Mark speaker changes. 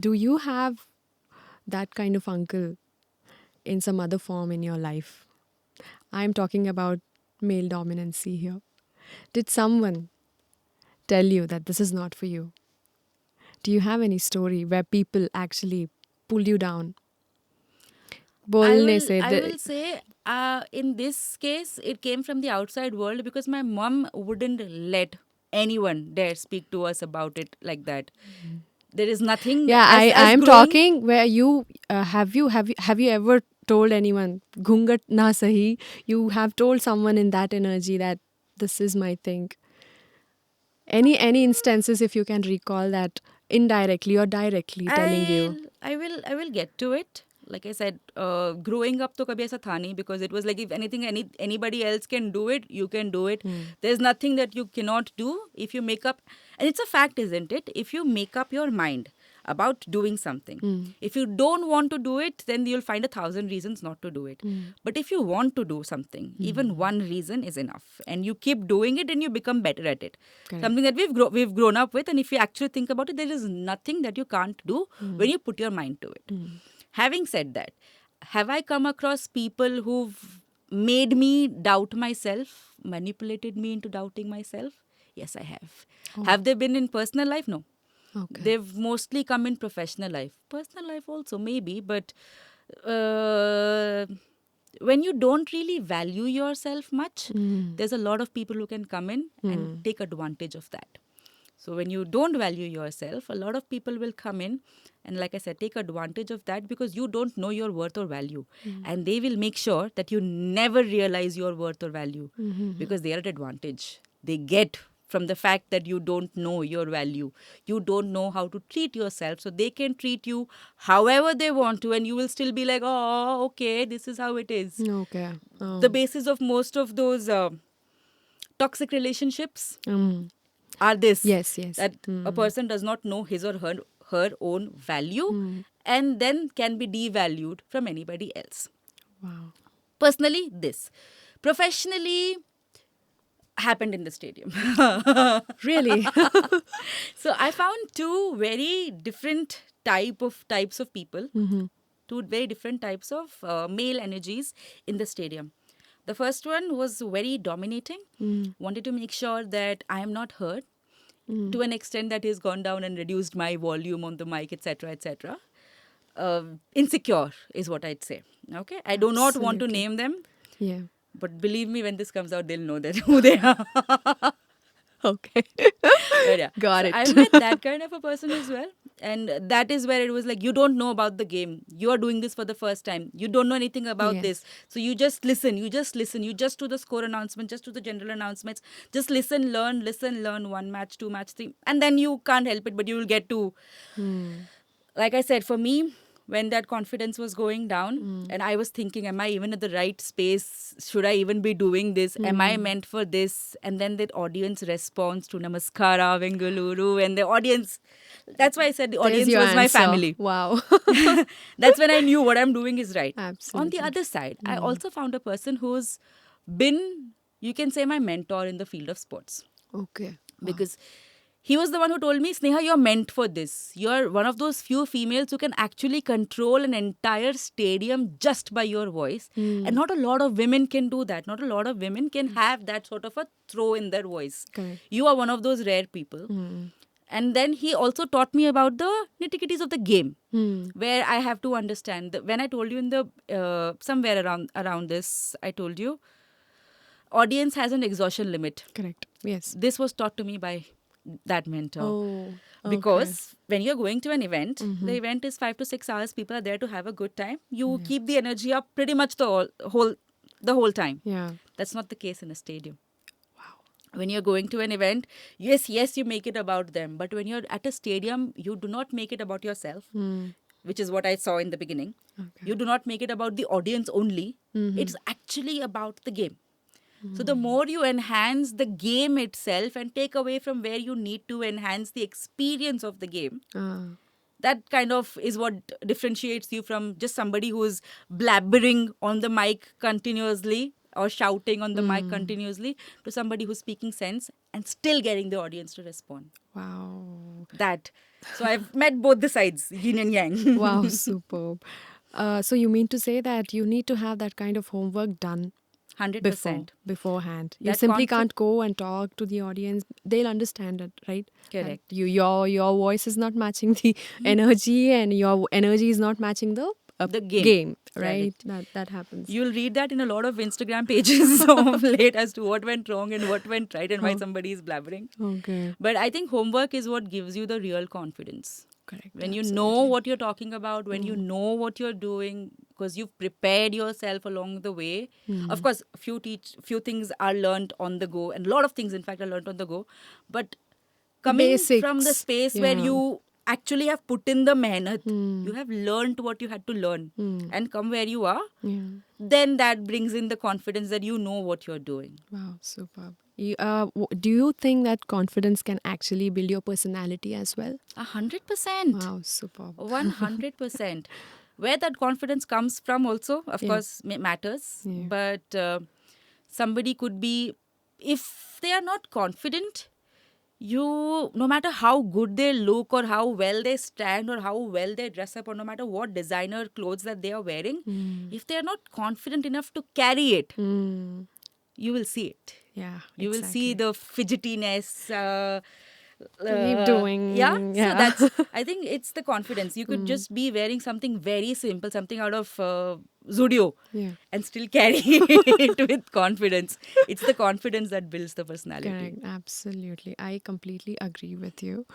Speaker 1: Do you have that kind of uncle in some other form in your life? I'm talking about male dominancy here. Did someone tell you that this is not for you? Do you have any story where people actually pull you down? बोलने से
Speaker 2: I will say in this case it came from the outside world because my mom wouldn't let anyone dare speak to us about it like that. There is nothing
Speaker 1: yeah,
Speaker 2: as
Speaker 1: I'm
Speaker 2: growing.
Speaker 1: talking where you have you ever told anyone घूंघट ना सही? You have told someone in that energy that this is my thing. Any instances if you can recall that indirectly or directly telling you?
Speaker 2: I will get to it. Like I said, growing up to kabhi aisa tha nahi because it was like if anything anybody else can do it, you can do it. There's nothing that you cannot do if you make up, and it's a fact, isn't it? If you make up your mind about doing something, if you don't want to do it, then you'll find 1,000 reasons not to do it. But if you want to do something, even one reason is enough, and you keep doing it, and you become better at it.
Speaker 1: Correct.
Speaker 2: Something that we've grown up with, and if you actually think about it, there is nothing that you can't do when you put your mind to it. Having said that, have I come across people who've made me doubt myself, manipulated me into doubting myself? Yes, I have. Have they been in personal life? No.
Speaker 1: Okay.
Speaker 2: They've mostly come in professional life. Personal life also, maybe, but uh, when you don't really value yourself much, there's a lot of people who can come in and take advantage of that. So when you don't value yourself, a lot of people will come in and, like I said, take advantage of that because you don't know your worth or value. And they will make sure that you never realize your worth or value because they are at advantage. They get from the fact that you don't know your value. You don't know how to treat yourself. So they can treat you however they want to, and you will still be like, oh, okay, this is how it is.
Speaker 1: Okay. Oh.
Speaker 2: The basis of most of those toxic relationships are this,
Speaker 1: Yes, yes.
Speaker 2: that a person does not know his or her own value and then can be devalued from anybody else.
Speaker 1: Wow.
Speaker 2: Personally, this. Professionally, happened in the stadium.
Speaker 1: Really?
Speaker 2: So I found two very different types of people, two very different types of male energies in the stadium. The first one was very dominating, wanted to make sure that I am not heard, to an extent that he's gone down and reduced my volume on the mic, etc., etc. Insecure is what I'd say. Okay, I do not want to
Speaker 1: Absolutely.
Speaker 2: name them,
Speaker 1: Yeah.
Speaker 2: but believe me, when this comes out, they'll know that who they are.
Speaker 1: Okay.
Speaker 2: But yeah,
Speaker 1: Got
Speaker 2: so
Speaker 1: it.
Speaker 2: I've met that kind of a person as well. And that is where it was like, you don't know about the game. You are doing this for the first time. You don't know anything about
Speaker 1: Yes.
Speaker 2: this. So you just listen. You just listen. You just do the score announcement, just do the general announcements. Just listen, learn. One match, two match, three. And then you can't help it, but you will get to, like I said, for me, when that confidence was going down and I was thinking, am I even at the right space? Should I even be doing this? Am I meant for this? And then that audience response to Namaskara, Bengaluru, and the audience, that's why I said the
Speaker 1: There's
Speaker 2: audience
Speaker 1: your
Speaker 2: was my
Speaker 1: answer.
Speaker 2: family.
Speaker 1: Wow.
Speaker 2: That's when I knew what I'm doing is right. On the
Speaker 1: Absolutely.
Speaker 2: other side, I also found a person who's been, you can say, my mentor in the field of sports.
Speaker 1: Okay.
Speaker 2: Because he was the one who told me, Sneha, you're meant for this. You're one of those few females who can actually control an entire stadium just by your voice. And not a lot of women can do that. Not a lot of women can have that sort of a throw in their voice.
Speaker 1: Correct.
Speaker 2: You are one of those rare people. And then he also taught me about the nitty-gritties of the game, where I have to understand. When I told you in the somewhere around this, I told you, audience has an exhaustion limit.
Speaker 1: Correct. Yes.
Speaker 2: This was taught to me by that mentor.
Speaker 1: Oh.
Speaker 2: Because when you're going to an event, the event is 5 to 6 hours. People are there to have a good time. You keep the energy up pretty much the whole time.
Speaker 1: Yeah.
Speaker 2: That's not the case in a stadium. When you're going to an event, yes, you make it about them. But when you're at a stadium, you do not make it about yourself, which is what I saw in the beginning.
Speaker 1: Okay.
Speaker 2: You do not make it about the audience only. It's actually about the game. So the more you enhance the game itself and take away from where you need to enhance the experience of the game, that kind of is what differentiates you from just somebody who is blabbering on the mic continuously or shouting on the mic continuously to somebody who's speaking sense and still getting the audience to respond.
Speaker 1: Wow.
Speaker 2: That. So I've met both the sides, yin and yang.
Speaker 1: Wow, superb. So you mean to say that you need to have that kind of homework done
Speaker 2: 100%.
Speaker 1: beforehand. You
Speaker 2: That
Speaker 1: simply can't go and talk to the audience. They'll understand it, right?
Speaker 2: Correct.
Speaker 1: That your voice is not matching the energy, and your energy is not matching the game, right? That happens.
Speaker 2: You'll read that in a lot of Instagram pages of late as to what went wrong and what went right and why somebody is blabbering.
Speaker 1: Okay.
Speaker 2: But I think homework is what gives you the real confidence.
Speaker 1: Correct.
Speaker 2: When you know what you're talking about, when you know what you're doing, because you've prepared yourself along the way. Of course, few things are learned on the go, and a lot of things, in fact, are learned on the go. But coming
Speaker 1: basics,
Speaker 2: from the space where you actually have put in the mehnat, you have learned what you had to learn, and come where you are, then that brings in the confidence that you know what you're doing.
Speaker 1: Wow, superb. Do you think that confidence can actually build your personality as well?
Speaker 2: 100%.
Speaker 1: Wow, superb.
Speaker 2: 100%. Where that confidence comes from also, of course, matters.
Speaker 1: Yeah.
Speaker 2: But somebody could be, if they are not confident, no matter how good they look or how well they stand or how well they dress up or no matter what designer clothes that they are wearing, if they are not confident enough to carry it, you will see it.
Speaker 1: Yeah,
Speaker 2: You will see the fidgetiness.
Speaker 1: Keep doing.
Speaker 2: Yeah. So that's, I think it's the confidence. You could just be wearing something very simple, something out of Zudio, and still carry it with confidence. It's the confidence that builds the personality.
Speaker 1: Correct. Absolutely. I completely agree with you.